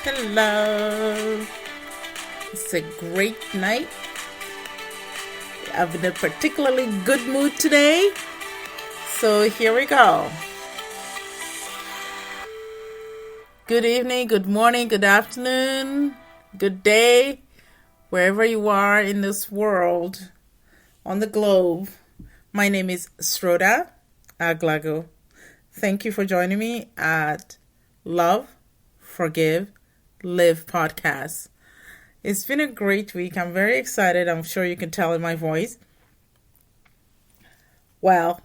Hello. It's a great night. I'm in a particularly good mood today. So here we go. Good evening, good morning, good afternoon, good day, wherever you are in this world, on the globe. My name is Sroda Aglago. Thank you for joining me at Love, Forgive, Live podcast. It's been a great week. I'm very excited. I'm sure you can tell in my voice. Well,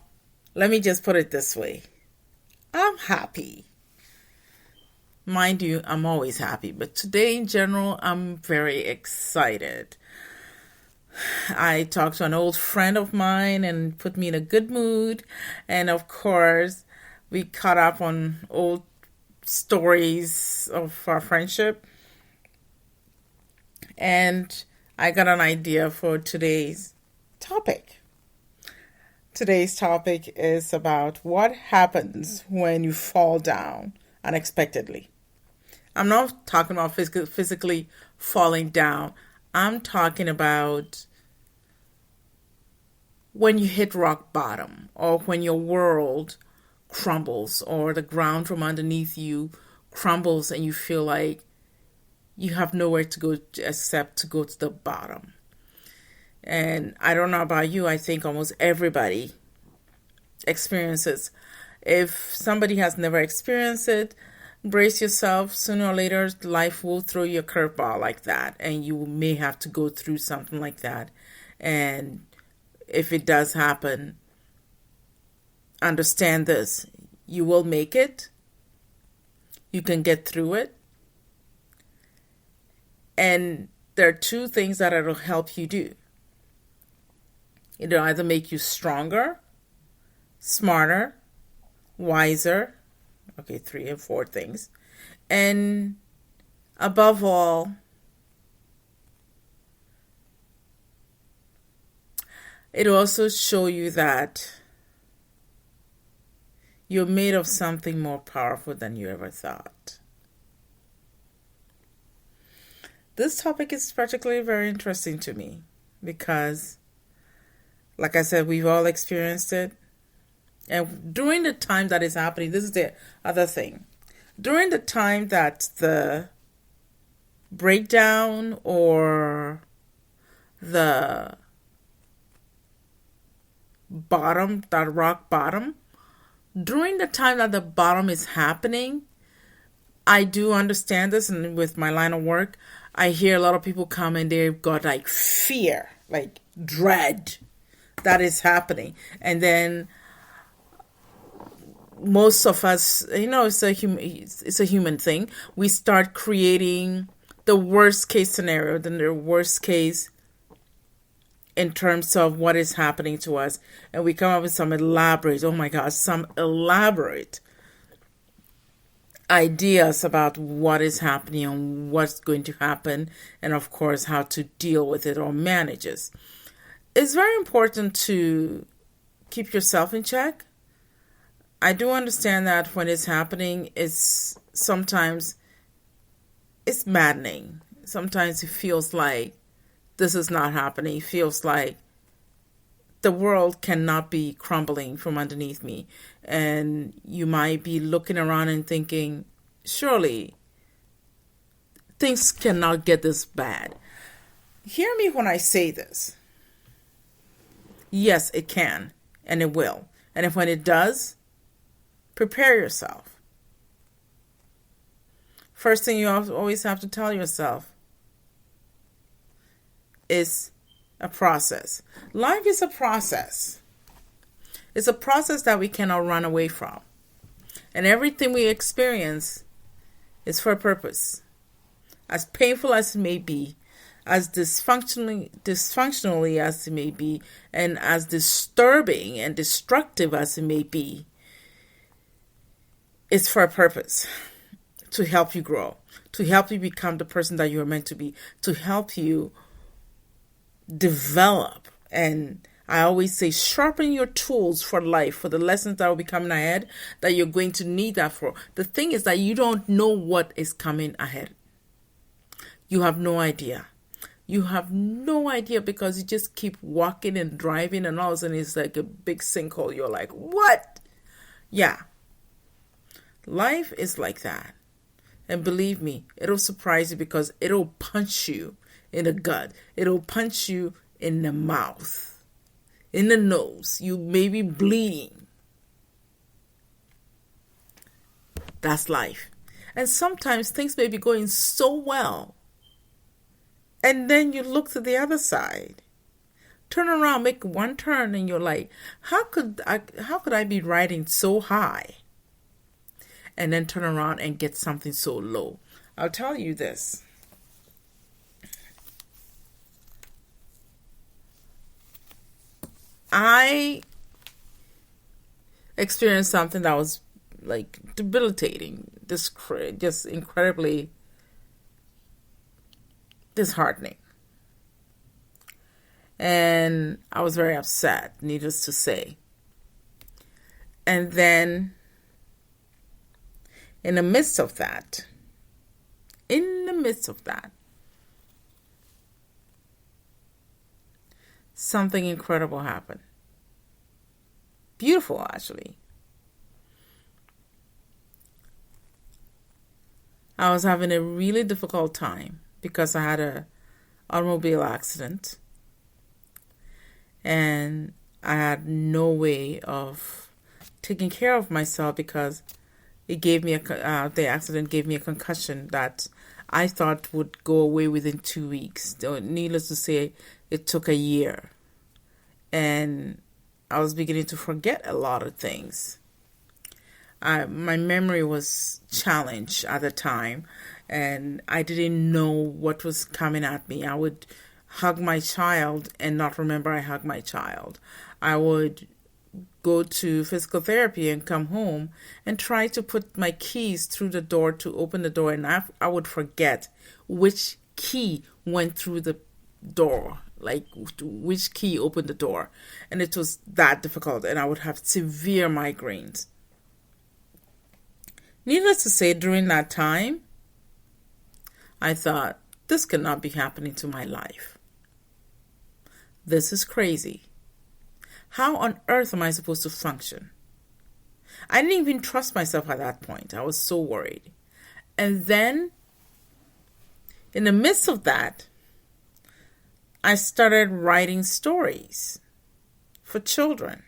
let me just put it this way. I'm happy. Mind you, I'm always happy, but today in general, I'm very excited. I talked to an old friend of mine and put me in a good mood. And of course, we caught up on old stories of our friendship. And I got an idea for today's topic. Today's topic is about what happens when you fall down unexpectedly. I'm not talking about physically falling down. I'm talking about when you hit rock bottom, or when your world crumbles, or the ground from underneath you crumbles and you feel like you have nowhere to go except to go to the bottom. And I don't know about you, I think almost everybody experiences. If somebody has never experienced it, brace yourself. Sooner or later, life will throw you a curveball like that, and you may have to go through something like that. And if it does happen, understand this. You will make it. You can get through it. And there are two things that it'll help you do. It'll either make you stronger, smarter, wiser. Okay, 3 and 4 things. And above all, it'll also show you that you're made of something more powerful than you ever thought. This topic is particularly very interesting to me because, like I said, we've all experienced it. And during the time that is happening, this is the other thing. During the time that the breakdown or the bottom, that rock bottom, during the time that the bottom is happening, I do understand this, and with my line of work, I hear a lot of people come and they've got like fear, like dread that is happening. And then most of us, it's a human thing. We start creating the worst case scenario, then the worst case in terms of what is happening to us. And we come up with some elaborate ideas about what is happening and what's going to happen, and of course how to deal with it or manage it. It's very important to keep yourself in check. I do understand that when it's happening, sometimes it's maddening. Sometimes it feels like this is not happening. It feels like the world cannot be crumbling from underneath me. And you might be looking around and thinking, surely things cannot get this bad. Hear me when I say this. Yes, it can, and it will. And when it does, prepare yourself. First thing you always have to tell yourself is a process. Life is a process. It's a process that we cannot run away from. And everything we experience is for a purpose. As painful as it may be, as dysfunctionally as it may be, and as disturbing and destructive as it may be, it's for a purpose. To help you grow, to help you become the person that you are meant to be, to help you develop. And I always say, sharpen your tools for life, for the lessons that will be coming ahead, that you're going to need that for. The thing is that you don't know what is coming ahead. You have no idea. You have no idea because you just keep walking and driving, and all of a sudden it's like a big sinkhole. You're like, what? Yeah. Life is like that. And believe me, it'll surprise you because it'll punch you in the gut. It'll punch you in the mouth, in the nose. You may be bleeding. That's life. And sometimes things may be going so well. And then you look to the other side. Turn around, make one turn, and you're like, how could I be riding so high? And then turn around and get something so low. I'll tell you this. I experienced something that was like debilitating, just incredibly disheartening. And I was very upset, needless to say. And then, in the midst of that, something incredible happened. Beautiful, actually. I was having a really difficult time because I had an automobile accident. And I had no way of taking care of myself because it gave me the accident gave me a concussion that I thought would go away within 2 weeks. Needless to say, it took a year. And I was beginning to forget a lot of things. My memory was challenged at the time, and I didn't know what was coming at me. I would hug my child and not remember I hugged my child. I would go to physical therapy and come home and try to put my keys through the door to open the door, and I would forget which key went through the door, like which key opened the door. And it was that difficult, and I would have severe migraines. Needless to say, during that time, I thought, this cannot be happening to my life. This is crazy. How on earth am I supposed to function? I didn't even trust myself at that point. I was so worried. And then, in the midst of that, I started writing stories for children.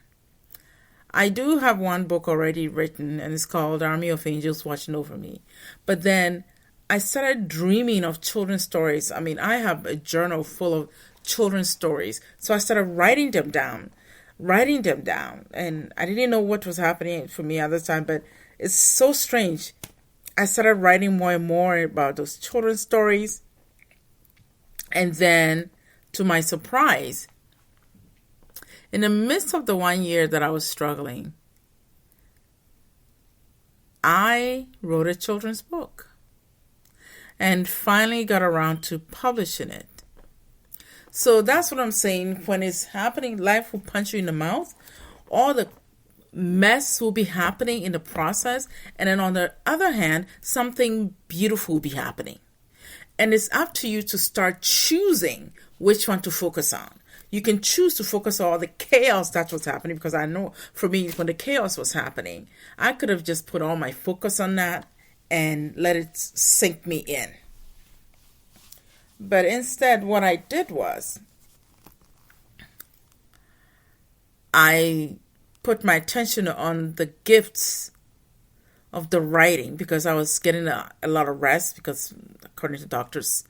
I do have one book already written, and it's called Army of Angels Watching Over Me. But then I started dreaming of children's stories. I mean, I have a journal full of children's stories. So I started writing them down. And I didn't know what was happening for me at the time, but it's so strange. I started writing more and more about those children's stories. And then, to my surprise, in the midst of the 1 year that I was struggling, I wrote a children's book and finally got around to publishing it. So that's what I'm saying. When it's happening, life will punch you in the mouth. All the mess will be happening in the process. And then on the other hand, something beautiful will be happening. And it's up to you to start choosing which one to focus on. You can choose to focus on all the chaos that was happening, because I know for me, when the chaos was happening, I could have just put all my focus on that and let it sink me in. But instead, what I did was I put my attention on the gifts of the writing, because I was getting a lot of rest, because according to doctor's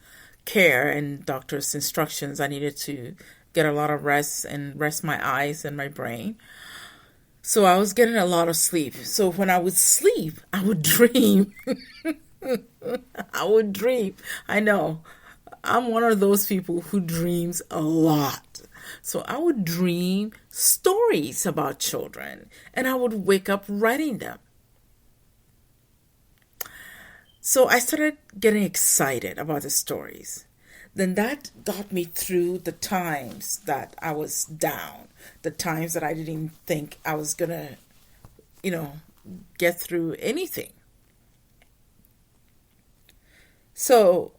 care and doctor's instructions, I needed to get a lot of rest and rest my eyes and my brain. So I was getting a lot of sleep. So when I would sleep, I would dream. I would dream. I know. I'm one of those people who dreams a lot. So I would dream stories about children, and I would wake up writing them. So I started getting excited about the stories. Then that got me through the times that I was down, the times that I didn't think I was going to, get through anything. So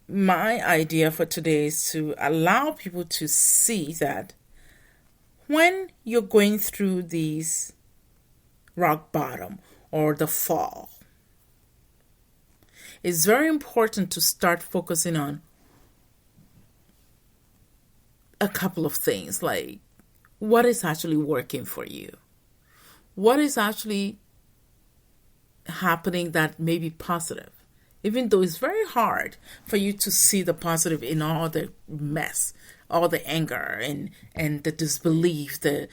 my idea for today is to allow people to see that when you're going through these rock bottom or the fall, it's very important to start focusing on a couple of things, like what is actually working for you, what is actually happening that may be positive, even though it's very hard for you to see the positive in all the mess, all the anger and the disbelief, the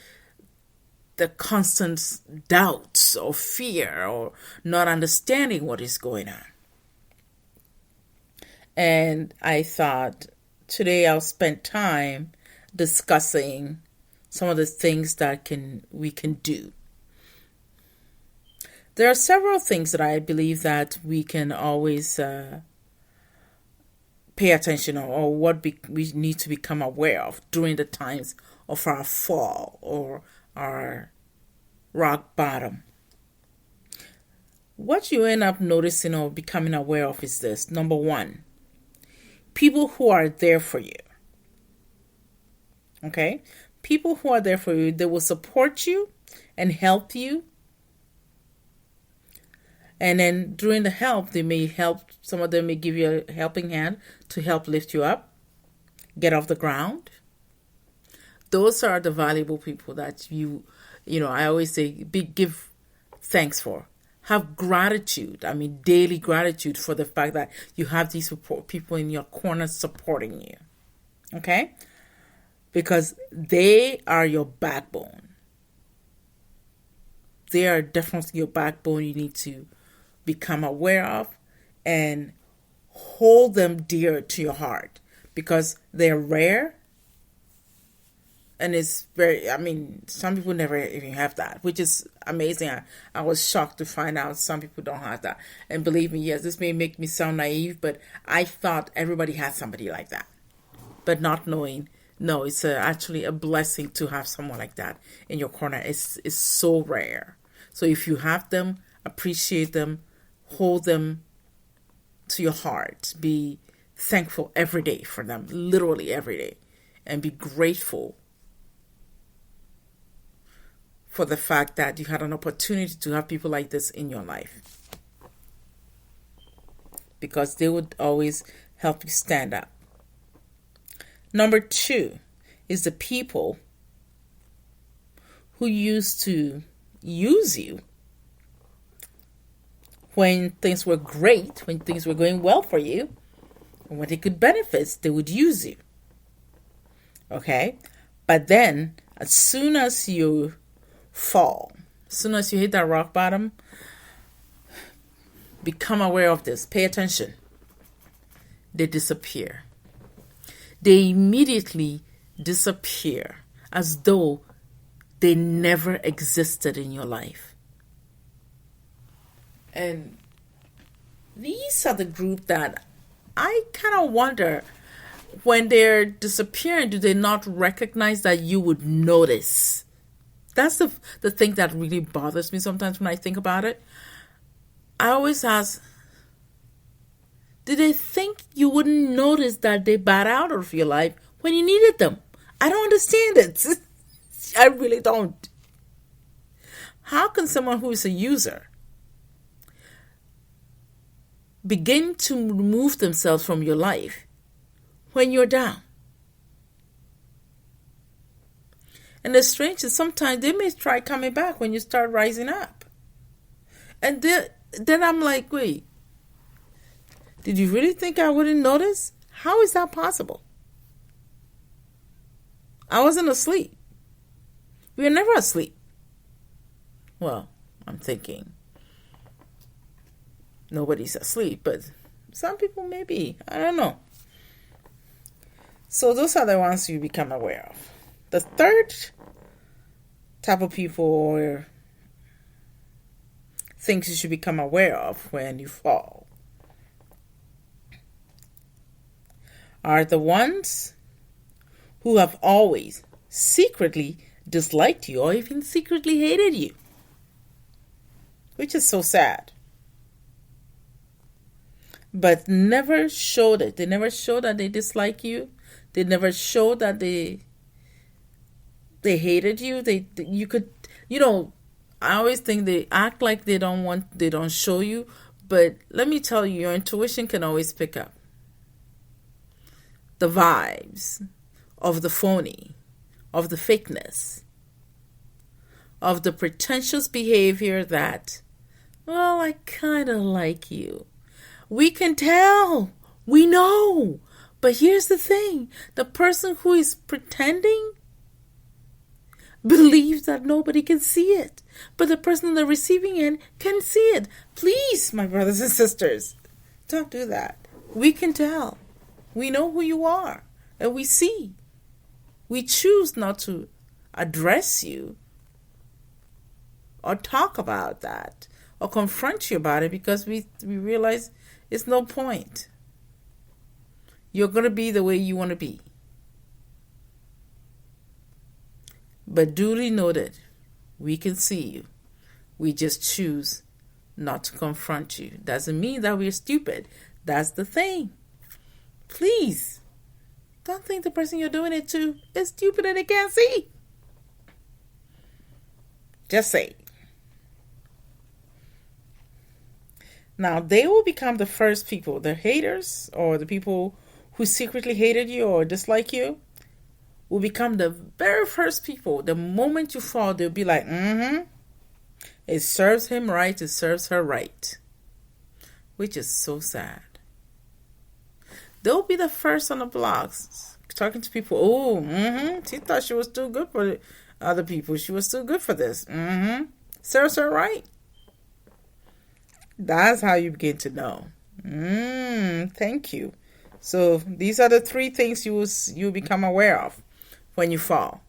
constant doubts or fear or not understanding what is going on. And I thought today I'll spend time discussing some of the things that we can do. There are several things that I believe that we can always pay attention on, or what we need to become aware of during the times of our fall or our rock bottom. What you end up noticing or becoming aware of is this. Number one, people who are there for you. Okay? People who are there for you, they will support you and help you. And then during the help, they may help, some of them may give you a helping hand to help lift you up, get off the ground. Those are the valuable people that I always say, give thanks for. Have gratitude, daily gratitude for the fact that you have these people in your corner supporting you. Okay? Because they are your backbone. They are definitely your backbone. You need to become aware of and hold them dear to your heart, because they're rare. And it's very, some people never even have that, which is amazing. I was shocked to find out some people don't have that. And believe me, yes, this may make me sound naive, but I thought everybody had somebody like that. But not knowing, no, it's actually a blessing to have someone like that in your corner. It's so rare. So if you have them, appreciate them, hold them to your heart. Be thankful every day for them, literally every day. And be grateful for the fact that you had an opportunity to have people like this in your life. Because they would always help you stand up. Number two is the people who used to use you when things were great, when things were going well for you, and when they could benefit, they would use you. Okay? But then, as soon as you fall, as soon as you hit that rock bottom, become aware of this. Pay attention. They disappear. They immediately disappear as though they never existed in your life. And these are the group that I kind of wonder, when they're disappearing, do they not recognize that you would notice? That's the thing that really bothers me sometimes when I think about it. I always ask, did they think you wouldn't notice that they bowed out of your life when you needed them? I don't understand it. I really don't. How can someone who is a user begin to remove themselves from your life when you're down? And the strange is sometimes they may try coming back when you start rising up. And then I'm like, wait, did you really think I wouldn't notice? How is that possible? I wasn't asleep. We were never asleep. Well, I'm thinking nobody's asleep, but some people may be. I don't know. So those are the ones you become aware of. The third type of people or things you should become aware of when you fall are the ones who have always secretly disliked you or even secretly hated you, which is so sad. but never showed it. They never showed that they dislike you. They never showed that they hated you. You could, I always think they act like they don't show you, but let me tell you, your intuition can always pick up the vibes of the phony, of the fakeness, of the pretentious behavior that, well, I kind of like you. We can tell. We know. But here's the thing. The person who is pretending believes that nobody can see it. But the person on the receiving end can see it. Please, my brothers and sisters, don't do that. We can tell. We know who you are. And we see. We choose not to address you or talk about that or confront you about it because we realize it's no point. You're going to be the way you want to be. But duly noted, we can see you. We just choose not to confront you. Doesn't mean that we're stupid. That's the thing. Please, don't think the person you're doing it to is stupid and they can't see. Just say. Now, they will become the first people, the haters or the people who secretly hated you or dislike you, will become the very first people. The moment you fall, they'll be like, it serves him right, it serves her right. Which is so sad. They'll be the first on the blogs, talking to people, she thought she was too good for other people. She was too good for this. Serves her right. That's how you begin to know. Thank you. So these are the 3 things you become aware of when you fall.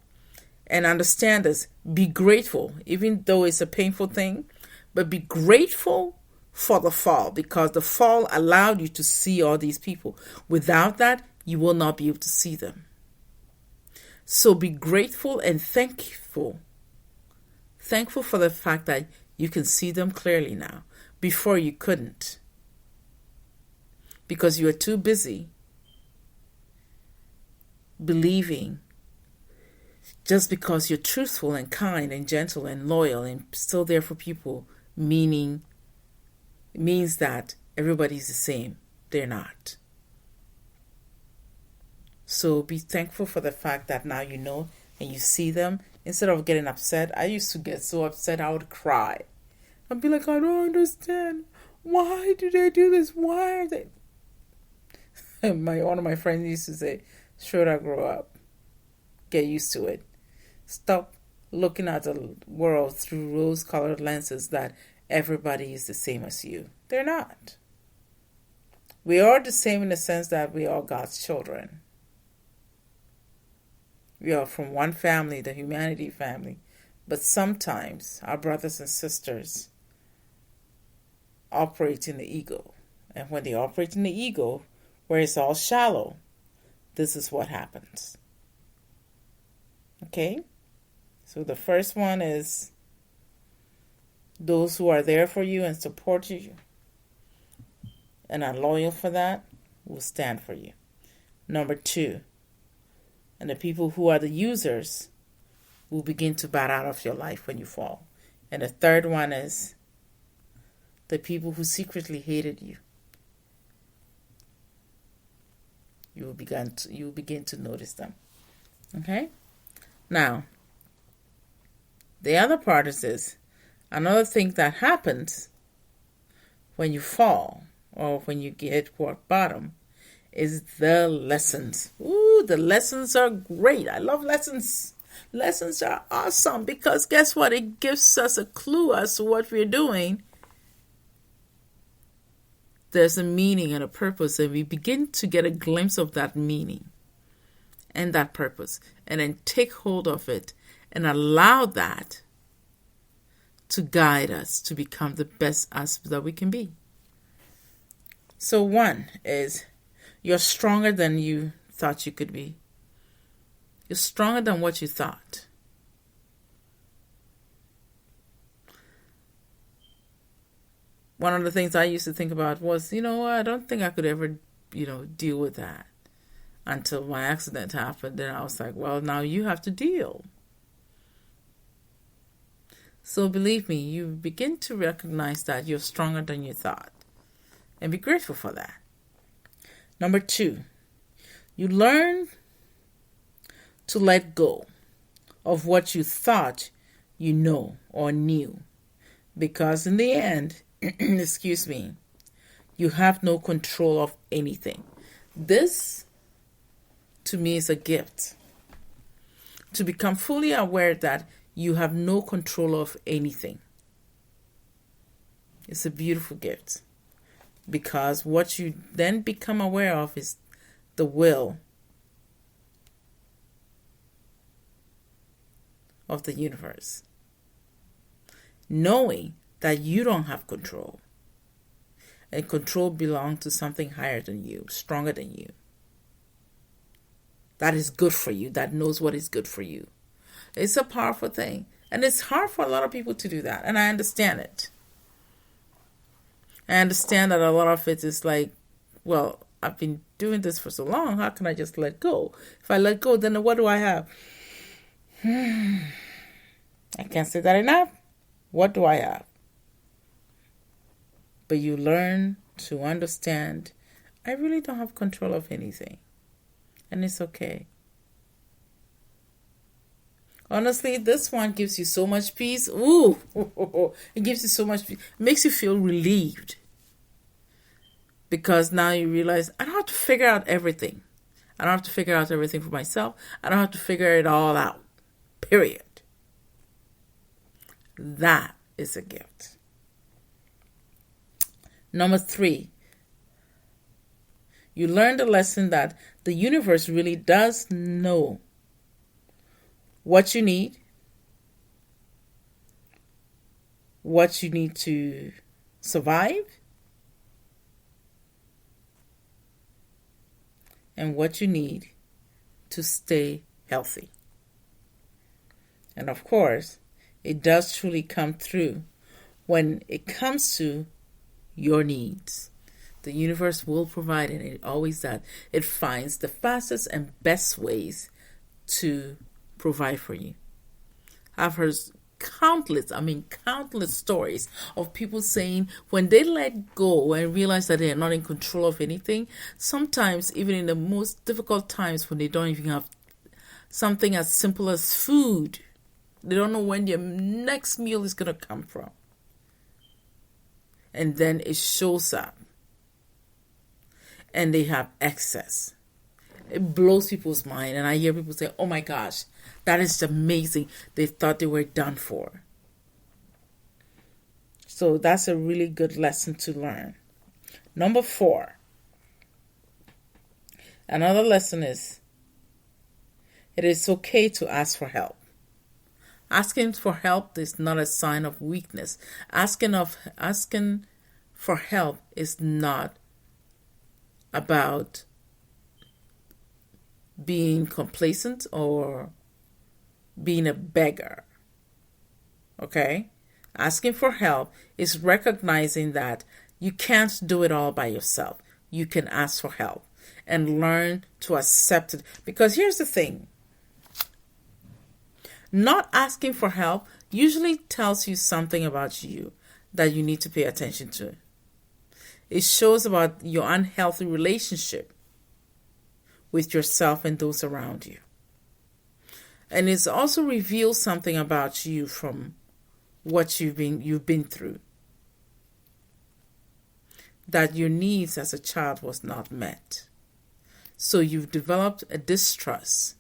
And understand this. Be grateful, even though it's a painful thing. But be grateful for the fall, because the fall allowed you to see all these people. Without that, you will not be able to see them. So be grateful and thankful. Thankful for the fact that you can see them clearly now. Before you couldn't. Because you were too busy believing just because you're truthful and kind and gentle and loyal and still there for people means that everybody's the same. They're not. So be thankful for the fact that now you know and you see them. Instead of getting upset, I used to get so upset I would cry. I'd be like, I don't understand. Why do they do this? Why are they? One of my friends used to say, should I grow up? Get used to it. Stop looking at the world through rose-colored lenses that everybody is the same as you. They're not. We are the same in the sense that we are God's children. We are from one family, the humanity family. But sometimes our brothers and sisters operate in the ego. And when they operate in the ego, where it's all shallow, this is what happens. Okay? So the first one is those who are there for you and support you and are loyal for that will stand for you. Number 2, and the people who are the users will begin to bat out of your life when you fall. And the third one is the people who secretly hated you. You will begin to notice them. Okay? Now, the other part is this. Another thing that happens when you fall or when you get rock bottom is the lessons. Ooh, the lessons are great. I love lessons. Lessons are awesome because guess what? It gives us a clue as to what we're doing. There's a meaning and a purpose, and we begin to get a glimpse of that meaning and that purpose, and then take hold of it and allow that to guide us to become the best us that we can be. So 1 is you're stronger than you thought you could be. You're stronger than what you thought. one of the things I used to think about was, I don't think I could ever, deal with that until my accident happened. Then I was like, well, now you have to deal. So believe me, you begin to recognize that you're stronger than you thought, and be grateful for that. Number 2, you learn to let go of what you thought you know or knew, because in the end, excuse me, you have no control of anything. This, to me, is a gift. To become fully aware that you have no control of anything. It's a beautiful gift, because what you then become aware of is the will of the universe. Knowing that you don't have control, and control belongs to something higher than you, stronger than you, that is good for you, that knows what is good for you. It's a powerful thing, and it's hard for a lot of people to do that, and I understand it. I understand that a lot of it is like, well, I've been doing this for so long, how can I just let go? If I let go, then what do I have? I can't say that enough. What do I have? But you learn to understand, I really don't have control of anything. And it's okay. Honestly, this one gives you so much peace. Ooh, it gives you so much peace. It makes you feel relieved. Because now you realize, I don't have to figure out everything. I don't have to figure out everything for myself. I don't have to figure it all out. Period. That is a gift. Number 3, you learn the lesson that the universe really does know what you need to survive, and what you need to stay healthy. And of course, it does truly come through when it comes to your needs. The universe will provide, and it always does. It finds the fastest and best ways to provide for you. I've heard countless stories of people saying when they let go and realize that they are not in control of anything, sometimes even in the most difficult times when they don't even have something as simple as food, they don't know when their next meal is going to come from. And then it shows up. And they have excess. It blows people's mind. And I hear people say, oh my gosh, that is amazing. They thought they were done for. So that's a really good lesson to learn. Number 4. Another lesson is, it is okay to ask for help. Asking for help is not a sign of weakness. Asking for help is not about being complacent or being a beggar. Okay? Asking for help is recognizing that you can't do it all by yourself. You can ask for help and learn to accept it. Because here's the thing. Not asking for help usually tells you something about you that you need to pay attention to. It shows about your unhealthy relationship with yourself and those around you. And it also reveals something about you from what you've been through. That your needs as a child was not met. So you've developed a distrust,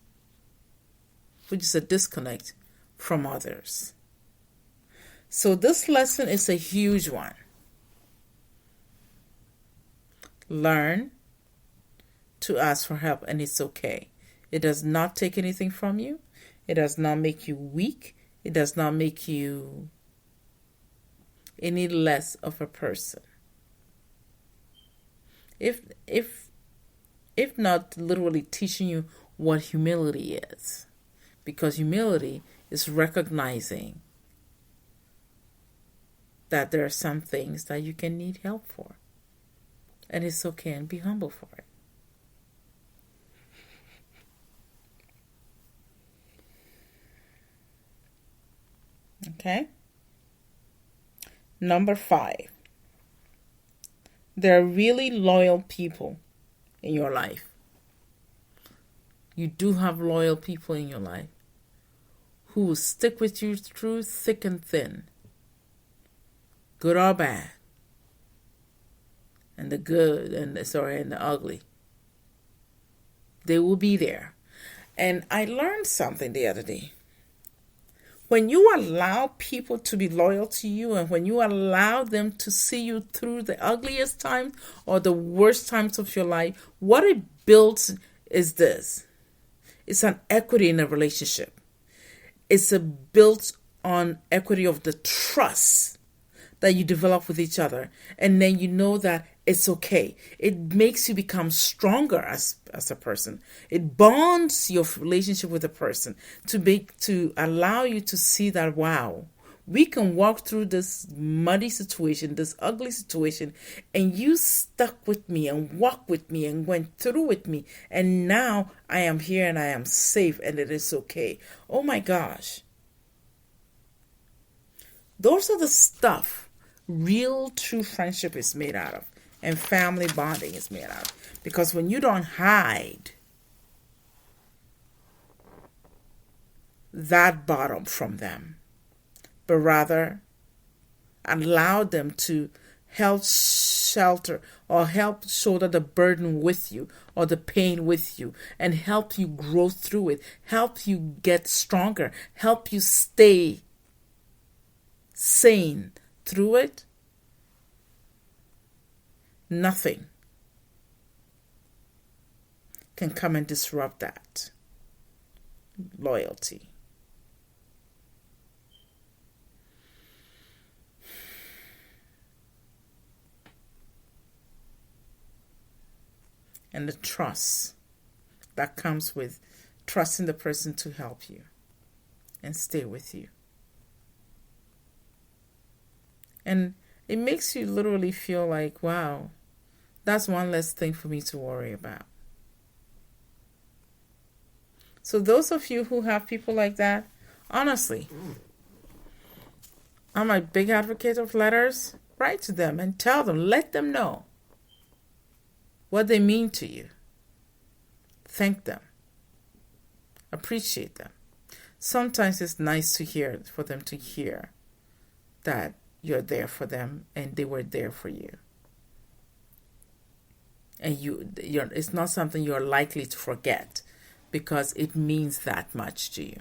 which is a disconnect from others. So this lesson is a huge one. Learn to ask for help, and it's okay. It does not take anything from you. It does not make you weak. It does not make you any less of a person. If not literally teaching you what humility is. Because humility is recognizing that there are some things that you can need help for. And it's okay, and be humble for it. Okay? Number 5. There are really loyal people in your life. You do have loyal people in your life who will stick with you through thick and thin, good or bad, and the good and the ugly. They will be there. And I learned something the other day. When you allow people to be loyal to you, and when you allow them to see you through the ugliest times or the worst times of your life, what it builds is this. It's an equity in a relationship. It's built on equity of the trust that you develop with each other. And then you know that it's okay. It makes you become stronger as a person. It bonds your relationship with a person to allow you to see that, wow, we can walk through this muddy situation, this ugly situation, and you stuck with me and walked with me and went through with me. And now I am here and I am safe and it is okay. Oh my gosh. Those are the stuff real true friendship is made out of, and family bonding is made out of. Because when you don't hide that bottom from them, but rather allow them to help shelter or help shoulder the burden with you or the pain with you, and help you grow through it, help you get stronger, help you stay sane through it, nothing can come and disrupt that loyalty. And the trust that comes with trusting the person to help you and stay with you. And it makes you literally feel like, wow, that's one less thing for me to worry about. So those of you who have people like that, honestly, I'm a big advocate of letters. Write to them and tell them, let them know what they mean to you. Thank them. Appreciate them. Sometimes it's nice to hear, for them to hear that you're there for them and they were there for you. And it's not something you're likely to forget because it means that much to you.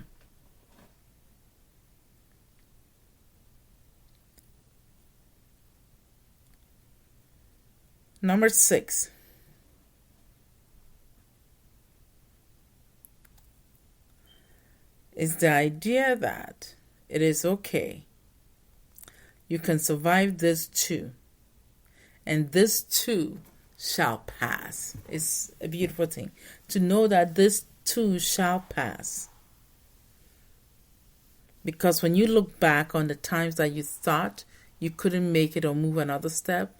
Number 6. Is the idea that it is okay. You can survive this too. And this too shall pass. It's a beautiful thing to know that this too shall pass. Because when you look back on the times that you thought you couldn't make it or move another step,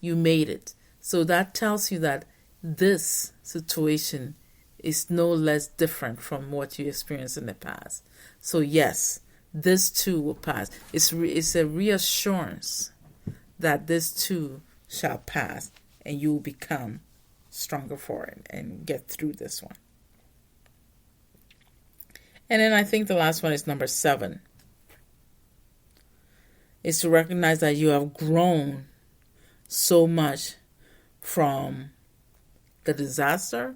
you made it. So that tells you that this situation is no less different from what you experienced in the past. So yes, this too will pass. It's a reassurance that this too shall pass, and you will become stronger for it and get through this one. And then I think the last one is number 7. Is to recognize that you have grown so much from the disaster,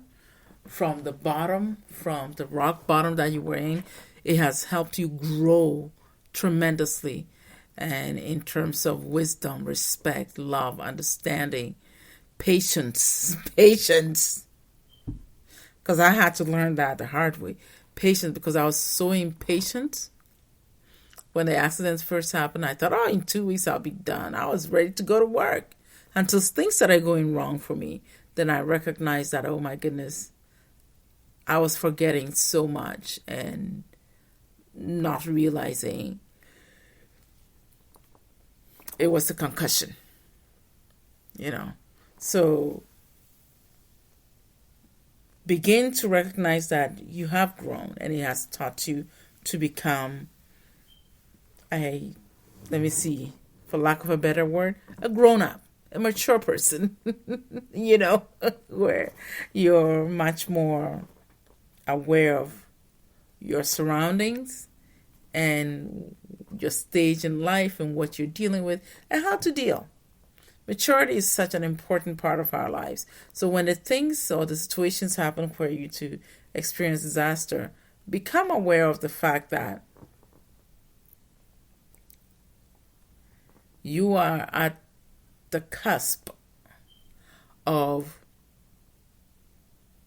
from the bottom, from the rock bottom that you were in. It has helped you grow tremendously, and in terms of wisdom, respect, love, understanding, patience, because I had to learn that the hard way. Patience, because I was so impatient. When the accidents first happened, I thought, in 2 weeks I'll be done. I was ready to go to work until things started going wrong for me. Then I recognized that, oh my goodness, I was forgetting so much and not realizing it was a concussion, you know. So begin to recognize that you have grown and it has taught you to become let me see, for lack of a better word, a grown up, a mature person, you know, where you're much more aware of your surroundings and your stage in life and what you're dealing with and how to deal. Maturity is such an important part of our lives. So when the things or the situations happen for you to experience disaster, become aware of the fact that you are at the cusp of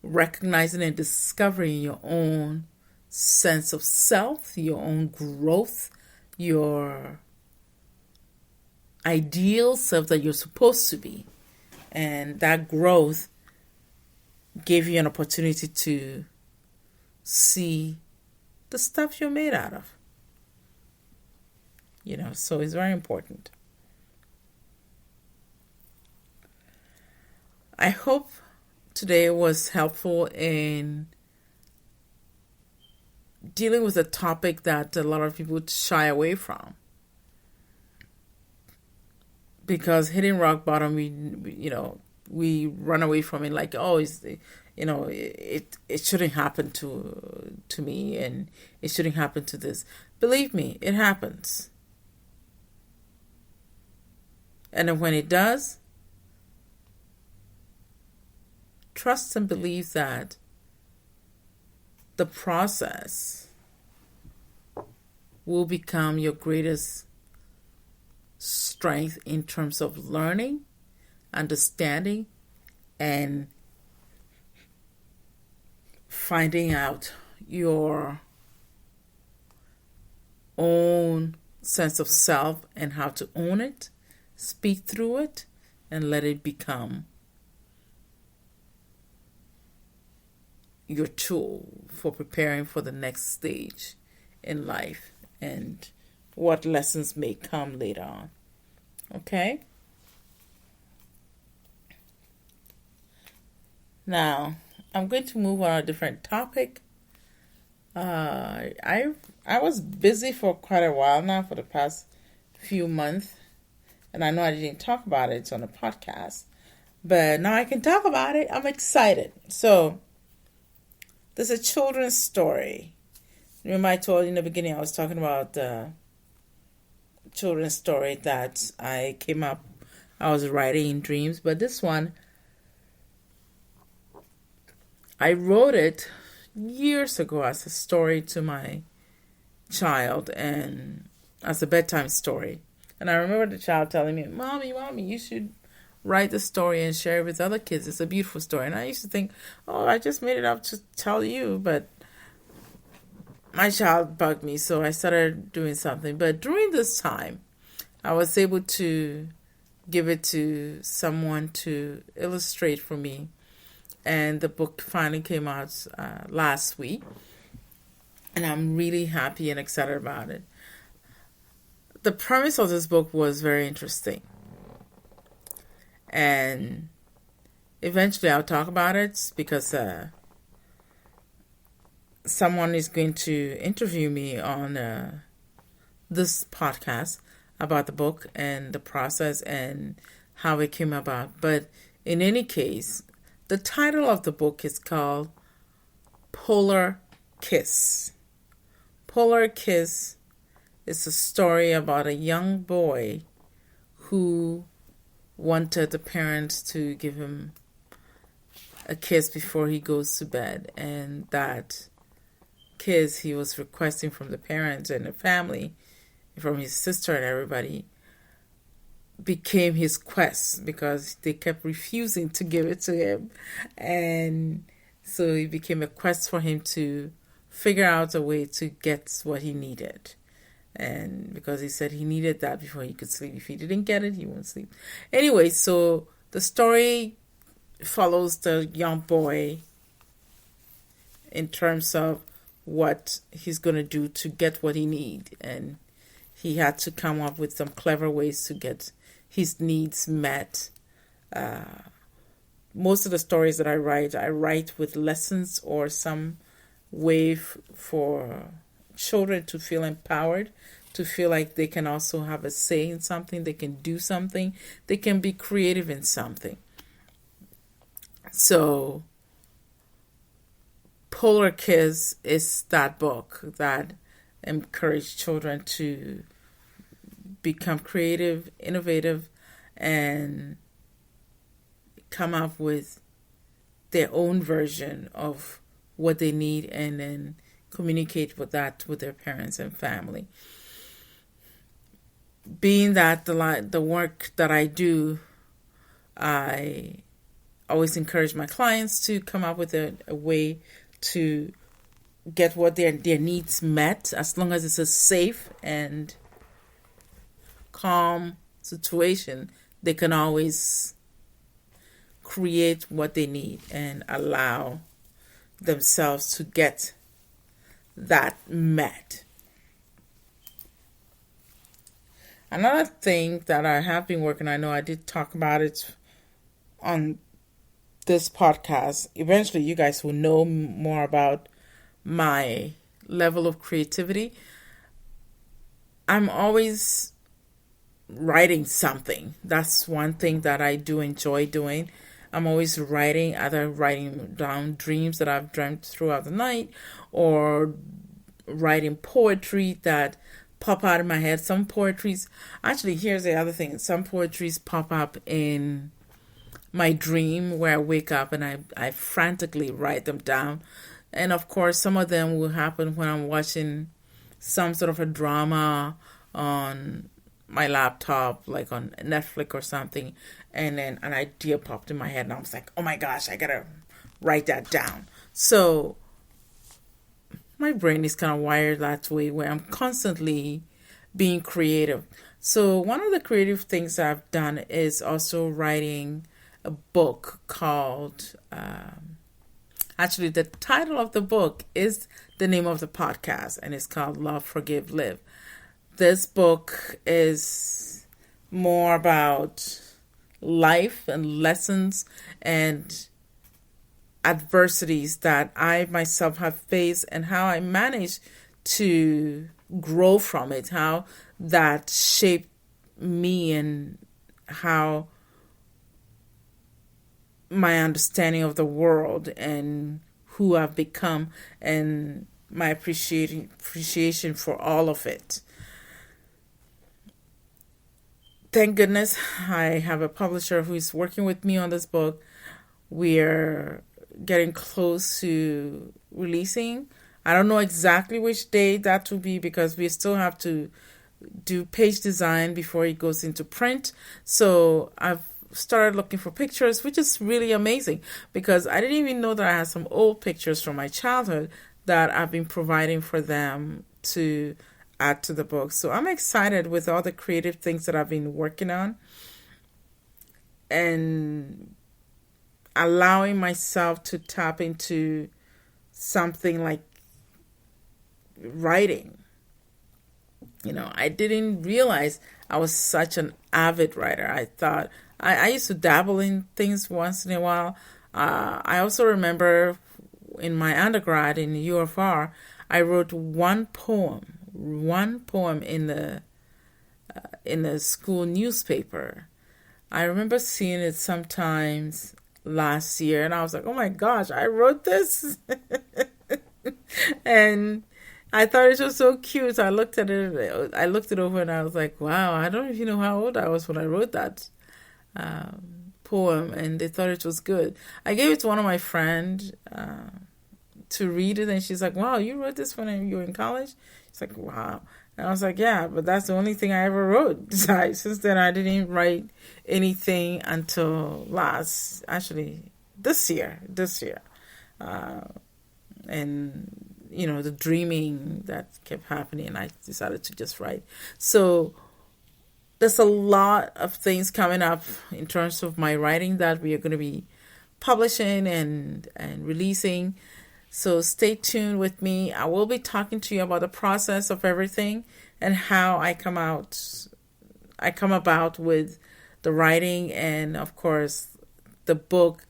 recognizing and discovering your own sense of self, your own growth, your ideal self that you're supposed to be. And that growth gave you an opportunity to see the stuff you're made out of. You know, so it's very important. I hope today was helpful in dealing with a topic that a lot of people shy away from. Because hitting rock bottom, we run away from it like, oh, it shouldn't happen to me, and it shouldn't happen to this. Believe me, it happens. And then when it does, trust and believe that the process will become your greatest strength in terms of learning, understanding, and finding out your own sense of self and how to own it, speak through it, and let it become your tool for preparing for the next stage in life and what lessons may come later on. Okay? Now, I'm going to move on a different topic. I was busy for quite a while now, for the past few months, and I know I didn't talk about it on the podcast, but now I can talk about it. I'm excited. So, there's a children's story. Remember I told you in the beginning I was talking about the children's story that I was writing in dreams, but this one, I wrote it years ago as a story to my child and as a bedtime story. And I remember the child telling me, Mommy, you should write the story and share it with other kids. It's a beautiful story. And I used to think, oh, I just made it up to tell you, but my child bugged me, so I started doing something. But during this time, I was able to give it to someone to illustrate for me. And the book finally came out last week. And I'm really happy and excited about it. The premise of this book was very interesting. And eventually I'll talk about it because someone is going to interview me on this podcast about the book and the process and how it came about. But in any case, the title of the book is called Polar Kiss. Polar Kiss is a story about a young boy who wanted the parents to give him a kiss before he goes to bed. And that kiss he was requesting from the parents and the family, from his sister and everybody, became his quest because they kept refusing to give it to him. And so it became a quest for him to figure out a way to get what he needed. And because he said he needed that before he could sleep. If he didn't get it, he won't sleep. Anyway, so the story follows the young boy in terms of what he's going to do to get what he needs. And he had to come up with some clever ways to get his needs met. Most of the stories that I write with lessons or some way for children to feel empowered, to feel like they can also have a say in something, they can do something, they can be creative in something. So Polar Kids is that book that encouraged children to become creative, innovative, and come up with their own version of what they need, and then communicate with that with their parents and family. Being that the work that I do, I always encourage my clients to come up with a way to get what their needs met, as long as it's a safe and calm situation. They can always create what they need and allow themselves to get that met. Another thing that I have been working, I know I did talk about it on this podcast. Eventually you guys will know more about my level of creativity. I'm always writing something. That's one thing that I do enjoy doing. I'm always writing, either writing down dreams that I've dreamt throughout the night, or writing poetry that pop out in my head. Some poetries, actually, here's the other thing. Some poetries pop up in my dream where I wake up and I frantically write them down. And of course, some of them will happen when I'm watching some sort of a drama on my laptop, like on Netflix or something, and then an idea popped in my head and I was like, oh my gosh, I gotta write that down. So my brain is kind of wired that way, where I'm constantly being creative. So one of the creative things I've done is also writing a book called, actually the title of the book is the name of the podcast, and it's called Love, Forgive, Live. This book is more about life and lessons and adversities that I myself have faced, and how I managed to grow from it, how that shaped me, and how my understanding of the world and who I've become, and my appreciation for all of it. Thank goodness I have a publisher who's working with me on this book. We're getting close to releasing. I don't know exactly which day that will be, because we still have to do page design before it goes into print. So I've started looking for pictures, which is really amazing, because I didn't even know that I had some old pictures from my childhood that I've been providing for them to add to the book. So I'm excited with all the creative things that I've been working on, and allowing myself to tap into something like writing. You know, I didn't realize I was such an avid writer. I thought I used to dabble in things once in a while. I also remember in my undergrad in UFR, I wrote one poem in the school newspaper. I remember seeing it sometimes last year, and I was like, oh my gosh, I wrote this. And I thought it was so cute. I looked it over, and I was like, wow, I don't even know how old I was when I wrote that poem, and they thought it was good. I gave it to one of my friends to read it, and she's like, wow, you wrote this when you were in college? She's like, wow. And I was like, yeah, but that's the only thing I ever wrote. Since then, I didn't write anything until this year. And, you know, the dreaming that kept happening, and I decided to just write. So there's a lot of things coming up in terms of my writing that we are going to be publishing and releasing. So stay tuned with me. I will be talking to you about the process of everything and how I come about with the writing. And of course, the book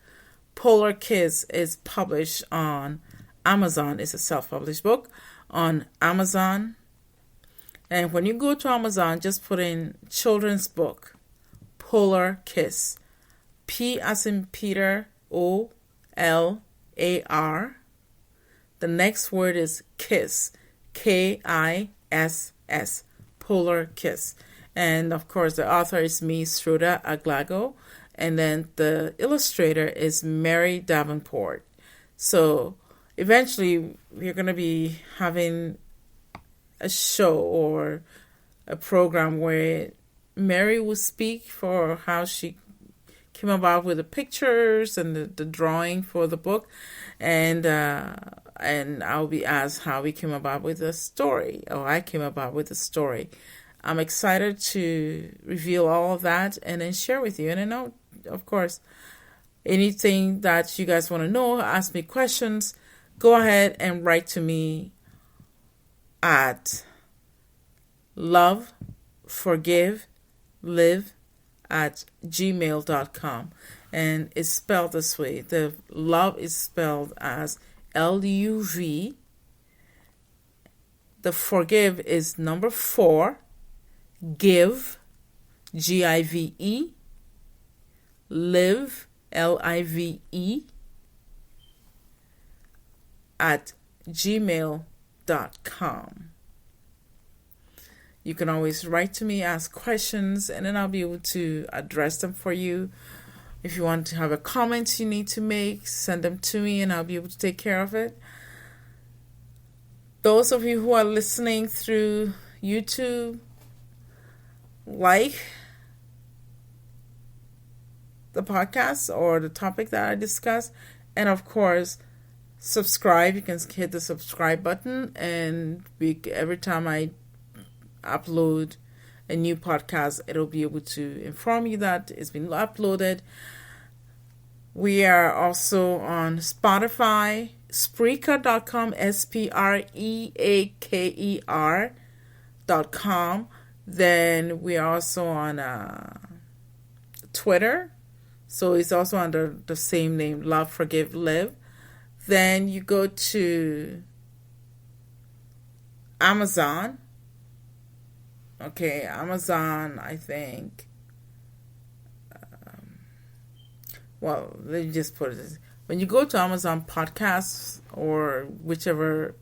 Polar Kiss is published on Amazon. It's a self-published book on Amazon. And when you go to Amazon, just put in children's book, Polar Kiss. P as in Peter, O-L-A-R. The next word is kiss, K-I-S-S, Polar Kiss. And of course, the author is me, Sruta Aglago. And then the illustrator is Mary Davenport. So eventually, we're going to be having a show or a program where Mary will speak for how she came about with the pictures and the drawing for the book, and I'll be asked how we came about with the story, or I came about with the story. I'm excited to reveal all of that and then share with you. And I know, of course, anything that you guys want to know, ask me questions, go ahead and write to me at loveforgivelive@gmail.com, and it's spelled this way. The love is spelled as L-U-V. The forgive is number 4, give, G-I-V-E, live, L-I-V-E, at gmail.com. You can always write to me, ask questions, and then I'll be able to address them for you. If you want to have a comment you need to make, send them to me and I'll be able to take care of it. Those of you who are listening through YouTube, like the podcast or the topic that I discuss, and of course, subscribe. You can hit the subscribe button, and every time I upload a new podcast, it'll be able to inform you that it's been uploaded. We are also on Spotify, Spreaker.com, Spreaker.com. Then we are also on Twitter, so it's also under the same name, Love, Forgive, Live. Then you go to Amazon. Okay, Amazon, I think. Well, let me just put it this. When you go to Amazon Podcasts or whichever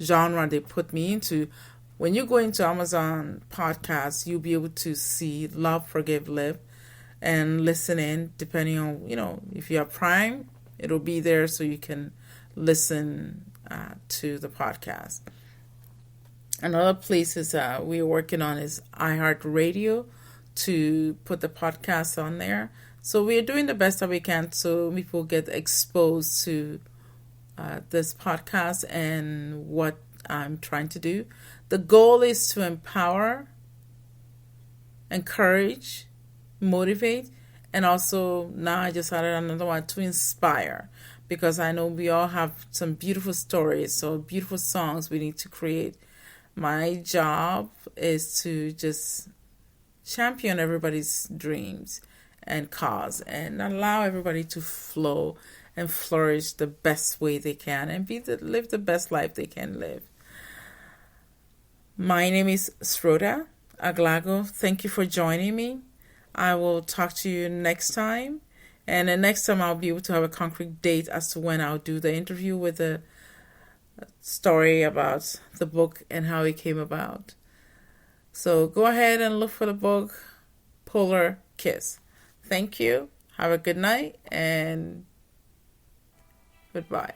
genre they put me into, when you go into Amazon Podcasts, you'll be able to see Love, Forgive, Live and listen in, depending on, if you have Prime, it'll be there so you can listen to the podcast. Another places we're working on is iHeartRadio to put the podcast on there. So we're doing the best that we can so people get exposed to this podcast and what I'm trying to do. The goal is to empower, encourage, motivate, and also now I just added another one, to inspire, because I know we all have some beautiful stories, so beautiful songs we need to create. My job is to just champion everybody's dreams and cause and allow everybody to flow and flourish the best way they can and live the best life they can live. My name is Sruta Aglago. Thank you for joining me. I will talk to you next time. And the next time I'll be able to have a concrete date as to when I'll do the interview with the story about the book and how it came about. So go ahead and look for the book, Polar Kiss. Thank you. Have a good night and goodbye.